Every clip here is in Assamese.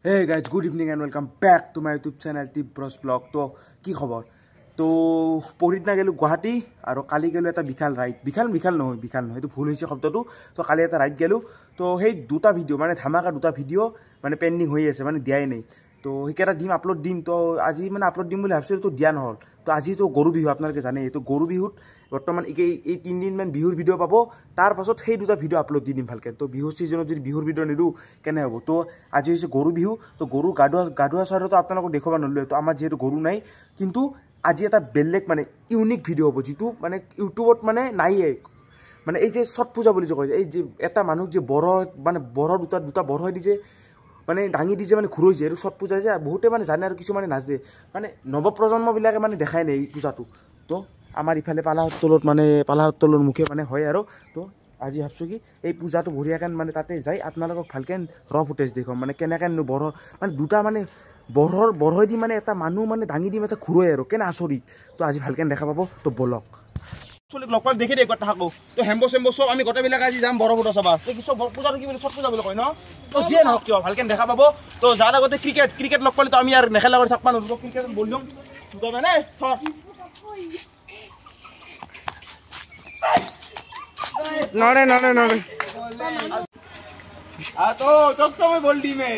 Hey guys, good evening and welcome back to my YouTube channel Tibros Vlog. तो की खबर तो পঢ়িত না গেলো গুৱাহাটী আৰু কালি গেলো এটা বিশাল ৰাইড বিশাল নহয় এটো ভুল হৈছে শব্দটো তো কালি এটা ৰাইড গেলো তো সেই দুটা ভিডিও মানে ধামাকা দুটা ভিডিও মানে পেন্ডিং হৈ আছে মানে দিয়াই নাই তো হিকেটা দিম আপলোড দিম তো আজি মানে আপলোড দিম বুলি ভাবছিলো তো দিয়া নহল তো আজি তো গৰু বিহু আপোনালোকে জানে তো গৰু বিহুত বৰ্তমান এই 3 দিন মান বিহুৰ ভিডিও পাব তাৰ পাছত সেই দুটা ভিডিও আপলোড দি দিম ভালকে তো বিহু সিজনত যদি বিহুৰ ভিডিও নিদু কেনে হ'ব তো আজি হৈছে গৰু বিহু তো গৰু গাডুৱা চাৰো তো আপোনালোকক দেখুৱা নললে তো আমাৰ যেহেতু গৰু নাই কিন্তু আজি এটা বেলেগ মানে ইউনিক ভিডিও হ'ব যেটো মানে ইউটিউবত মানে নাইয়ে মানে এই যে ছট পূজা বুলি যে কয় এই যে এটা মানুহ যে বড় মানে বড় দুটা বড় হৈ দিছে মানে ডাঙি দিছে মানে ঘুৰৈ যায় আৰু ছট পূজা যে বহুতে মানে জানে আৰু কিছু মানে নাজে মানে নৱপ্ৰজন্ম বিলাকে মানে দেখাই নাই এই পূজাটো তো আমাৰ ইফালে পালাহতলত মানে পালাহতলৰ মুখে মানে হয় আৰু তো আজি ভাবছো কি এই পূজাটো বঢ়িয়াকান মানে তাতে যাই আপোনালোকক ভালকেন ৰ ফুটেজ দেখম মানে কেনেকান বড় মানে দুটা মানে বড় দি মানে এটা মানুহ মানে ডাঙি দি মানে ঘুৰৈ আৰু কেনে আচৰিত তো আজি ভালকেন দেখা পাব তো বলক চলি লগ পাই দেখি দে কথা থাকো তো হেম্বো সব আমি গোটেইবিলাক আজি যাম বড় ফুটা চাবা তো কিছু পূজাটো কি বুলি ছট পূজা বুলি কয় ন তো যিয়ে নহওক কিয় ভালকেন দেখা পাব তো যাৰ আগতে ক্ৰিকেট লগ পালে তো আমি আৰু নেখেলা কৰি থাকবা নোৱাৰো ক্ৰিকেট বললম তো মানে नोड़े आ तो मैं बोल दी मैं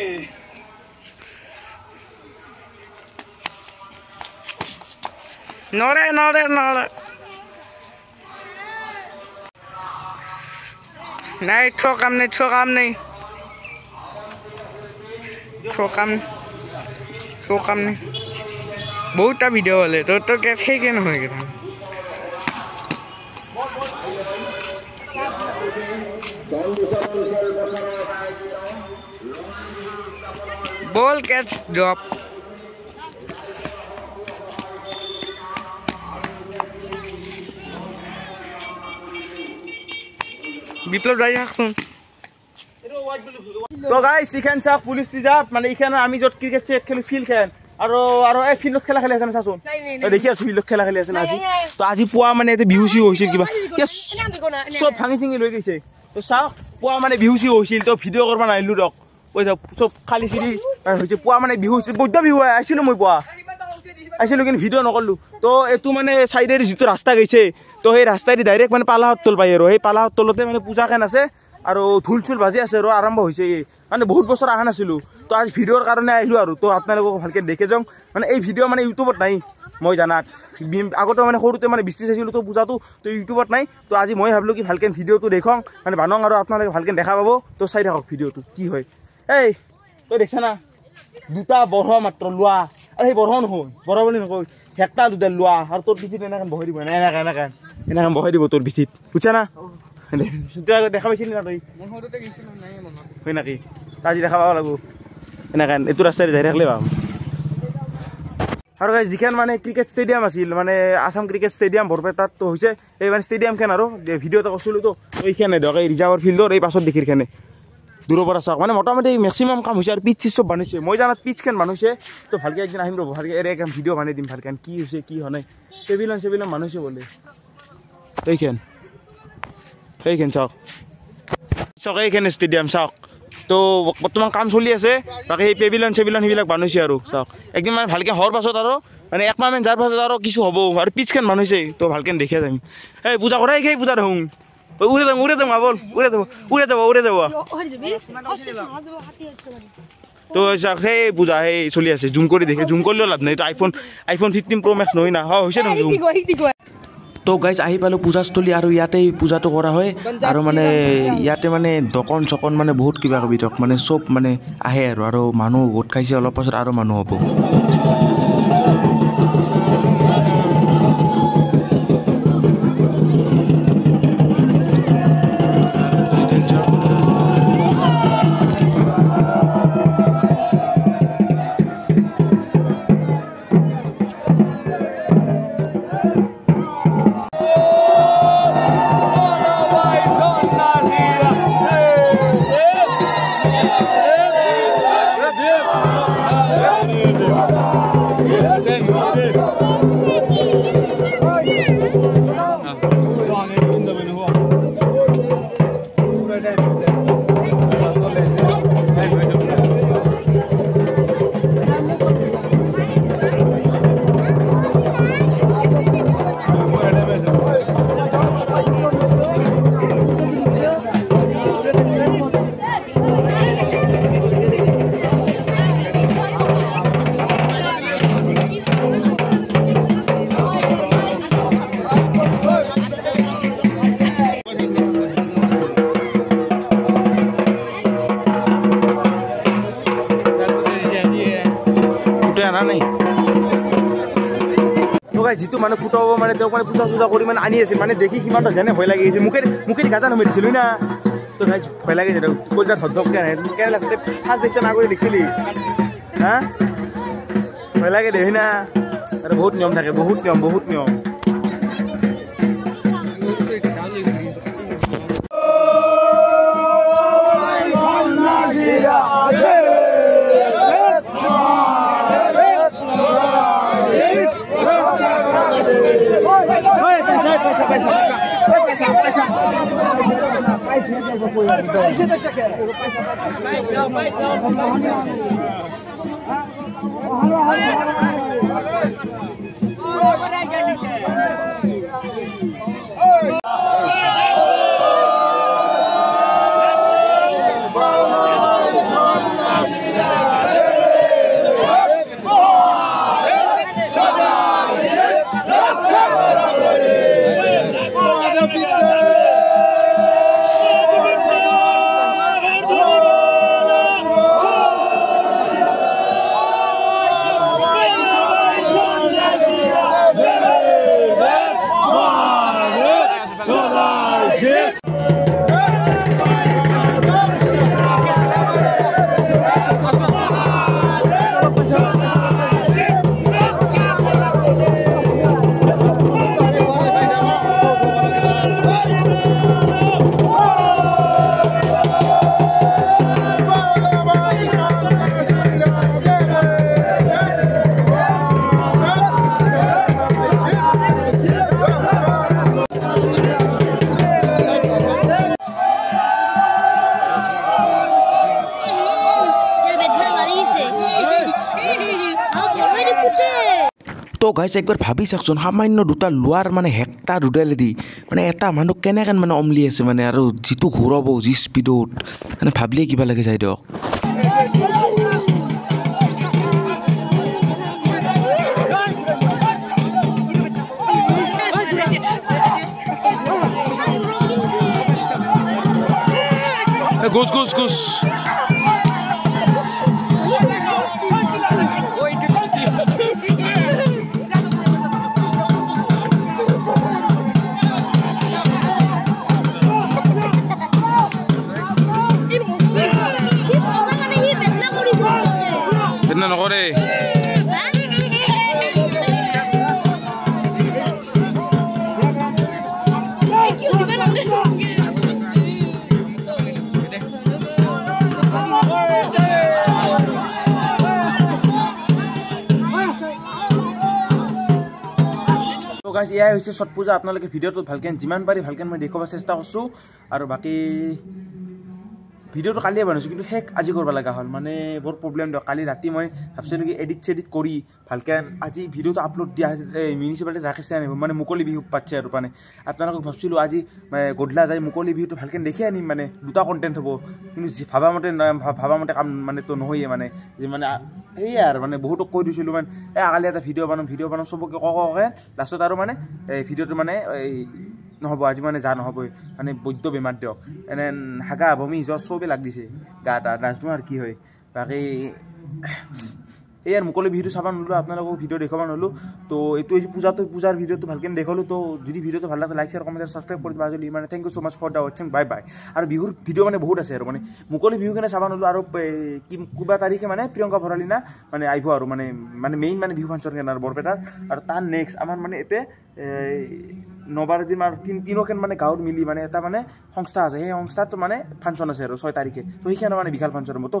नोड़े नहीं ठोकम नहीं बहुत वीडियो वाले तो क्या फेंके ना होएगा बॉल कैच ड्रॉप বিপ্লব যাই থাকচোন তো গাইস ইখান সব পুলিশ রিজার্ভ মানে ইখানে আমি যত ক্রিকেট চেট খেলি ফিল্ড খেল আৰু এই ফিল্ডত খেলা খেলি আছে না চাচোন দেখি আছো ফিল্ডত খেলা খেলি আছে না আজি তো আজি পুৱা মানে এতে বিহুচি হৈছিল কিবা সব ভাঙি চিঙি লৈ গৈছে তো চাও পুৱা মানে বিহুচি হৈছিল তো ভিডিও কৰবা নাইলো দক পইচা সব খালি চিৰি হৈছে পুৱা মানে বিহু বৈদ্য বিহু আইছিলো মই পুৱা আইছিলো কিন্তু ভিডিও নকৰলো তো এটো মানে সাইডেৰ যিটো ৰাস্তা গৈছে তো সেই ৰাস্তাদি ডাইৰেক্ট মানে পালাহতল পাই আৰু সেই পালাহতলতে মানে পূজা কেন আছে আৰু ঢোল বাজি আছে আৰু আৰম্ভ হৈছে মানে বহুত বছৰ আহা নাছিলো তো আজি ভিডিওৰ কাৰণে আহিলো আৰু তো আপোনালোকক ভালকে দেখে যাওঁ মানে এই ভিডিও মানে ইউটিউবত নাই মই জানাত আগতে মানে সৰুতে মানে বিস্তি চাইছিলো তো পূজাটো তো ইউটিউবত নাই তো আজি মই ভাবিলো কি ভালকে ভিডিওটো দেখং মানে বানং আৰু আপোনালোকে ভালকে দেখা পাব তো চাই থাকক ভিডিওটো কি হয় এই তই দেখছা না দুটা বড় মাত্ৰ লোৱা আৰু সেই বড় নহয় বড় বুলি নকয় হেকটা দুটা লোৱা আৰু তোৰ পিঠিত এনেকান বহাই দিব এনেকান বহাই দিব তোৰ পিঠিত বুঝছা না দেখা পাইছিলি না তই হয় নাকি আজি দেখা পাব লাগব এনেকান এইটো ৰাস্তাৰে যাই থাকিলে পাম আৰু গাইজ যিখন মানে ক্ৰিকেট ষ্টেডিয়াম আছিল মানে আসাম ক্ৰিকেট ষ্টেডিয়াম বৰপেটাত তো হৈছে এই মানে ষ্টেডিয়ামখন আৰু ভিডিঅ' এটা কৰিছিলোঁ তো এইখানে দিয়ক এই ৰিজাৰ্ভৰ ফিল্ডৰ এই পাছত দেখিৰখানে দূৰৰ পৰা চাওক মানে মোটামুটি মেক্সিমাম কাম হৈছে আৰু পিচ চিচ চব বানিছে মই জানাত পিচখন বানিছে তো ভালকৈ একদিন আহিম ৰ'ব ভালকৈ এৰে এখন ভিডিঅ' বানাই দিম ভালকৈ কি হৈছে কি হোৱা নাই চেভিলন বানিছে বোলে এইখন চাওক এইখানে ষ্টেডিয়াম চাওক তো বৰ্তমান কাম চলি আছে বাকী সেই পেভিলন সেইবিলাক বানিছে আৰু চাওক একদিন মানে ভালকৈ হোৱাৰ পাছত আৰু মানে একমাহমান যাৰ পাছত আৰু কিছু হ'ব আৰু পিচখন বানিছে তো ভালকৈ দেখিয়া যাম এই পূজা কৰা সেই পূজা দেখোন উড়ে যাম বল উড়ে যাব তো সেই পূজা সেই চলি আছে জুম কৰি দেখে জুম কৰিলেও লাভ নাই তো আইফোন 15 Pro Max নহয় না হৈছে ন জুম তো গাইজ আহি পালোঁ পূজাস্থলী আৰু ইয়াতেই পূজাটো কৰা হয় আৰু মানে ইয়াতে মানে দকন চকন মানে বহুত কিবা কিবি ধৰক মানে চব মানে আহে আৰু মানুহ গোট খাইছে অলপ পাছত আৰু মানুহ হ'ব জানা নাই তো গাইজ যিটো মানে ফুটাব মানে তেওঁক মানে পূজা চূজা কৰি মানে আনি আছিল মানে দেখি সিমানটো যেনে ভয় লাগি গৈছে মুখে গাজা নমাই দিছিলোঁ না তো গাইজ ভয় লাগিছে কলজা ধপধপকে আহে কেনে লাগছে ফাৰ্ষ্ট দেখিছে না কৰি দেখিছিলি হা ভয় লাগে দেখি না আৰু বহুত নিয়ম থাকে বহুত নিয়ম তো গাইজ একবাৰ ভাবি চাওকচোন সামান্য দুটা লোৱাৰ মানে হেক্টা দুডালেদি মানে এটা মানুহ কেনেকৈ মানে অমলি আছে মানে আৰু যিটো ঘূৰাব যি স্পীডত মানে ভাবিলেই কিবা লাগে যায় দিয়ক গোছ নকৰে গাইজ এয়াই হৈছে ছট পূজা আপোনালোকে ভিডিঅ'টো ভালকৈ যিমান পাৰি ভালকৈ মই দেখুৱাব চেষ্টা কৰিছোঁ আৰু বাকী ভিডিঅ'টো কালিয়ে বনাইছোঁ কিন্তু শেষ আজি কৰিব লগা হ'ল মানে বৰ প্ৰব্লেম দিয়ক কালি ৰাতি মই ভাবিছিলোঁ কি এডিট কৰি ভালকৈ আজি ভিডিঅ'টো আপলোড দিয়া মিউনিচিপালিটিত ৰাখিছে আনিব মানে মুকলি বিহু পাতিছে আৰু মানে আপোনালোকক ভাবিছিলোঁ আজি গধূলা যাই মুকলি বিহুটো ভালকৈ দেখি আনিম মানে দুটা কণ্টেণ্ট হ'ব কিন্তু ভাবা মতে কাম মানে তো নহয়ে মানে সেয়াই আৰু মানে বহুতক কৈ দিছিলোঁ মানে কালি এটা ভিডিঅ' বনাম চবকে কওঁকে লাষ্টত আৰু মানে ভিডিঅ'টো মানে নহ'ব আজি মানে যা নহ'বই মানে বৈদ্য বেমাৰ দিয়ক এনে হাগা বমি জ্বৰ চবেই লাগ দিছে গা নাজনো আৰু কি হয় বাকী এই আর মুকলি ভিডিও চাবা নলো আপোনালোকক ভিডিও দেখাবা নলো তো এইটো পূজাৰ ভিডিওটো ভালকে দেখালো তো যদি ভিডিওটো ভাল লাগে লাইক শেয়াৰ কমেন্ট সাবস্ক্ৰাইব কৰি দিবা যদি মানে thank you so much for the watching bye bye আৰু বিহুৰ ভিডিও মানে বহুত আছে আৰু মানে মুকলি ভিডিও কেনে চাবা নলো আৰু কিবা তাৰিখে মানে প্ৰিয়ংকা ভৰালিনা মানে আইব আৰু মানে মেইন মানে বিহু ফাংচন কেনাৰ বৰপেটাৰ আৰু তাৰ নেক্সট আমাৰ মানে এতে নবাৰ দিন আৰু তিনকেন মানে গাঁৱত মিলি মানে এটা মানে সংস্থা আছে সেই সংস্থাটো মানে ফাংচন আছে আৰু 6 তাৰিখে তো সেইখানে মানে বিশাল ফাংচন হ'ব তো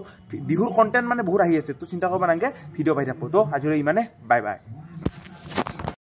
বিহুৰ কন্টেন্ট মানে বহুত আহি আছে তো চিন্তা কৰিব নালাগে ভিডিও পাই থাকব তো আজিলৈ ইমানে বাই বাই।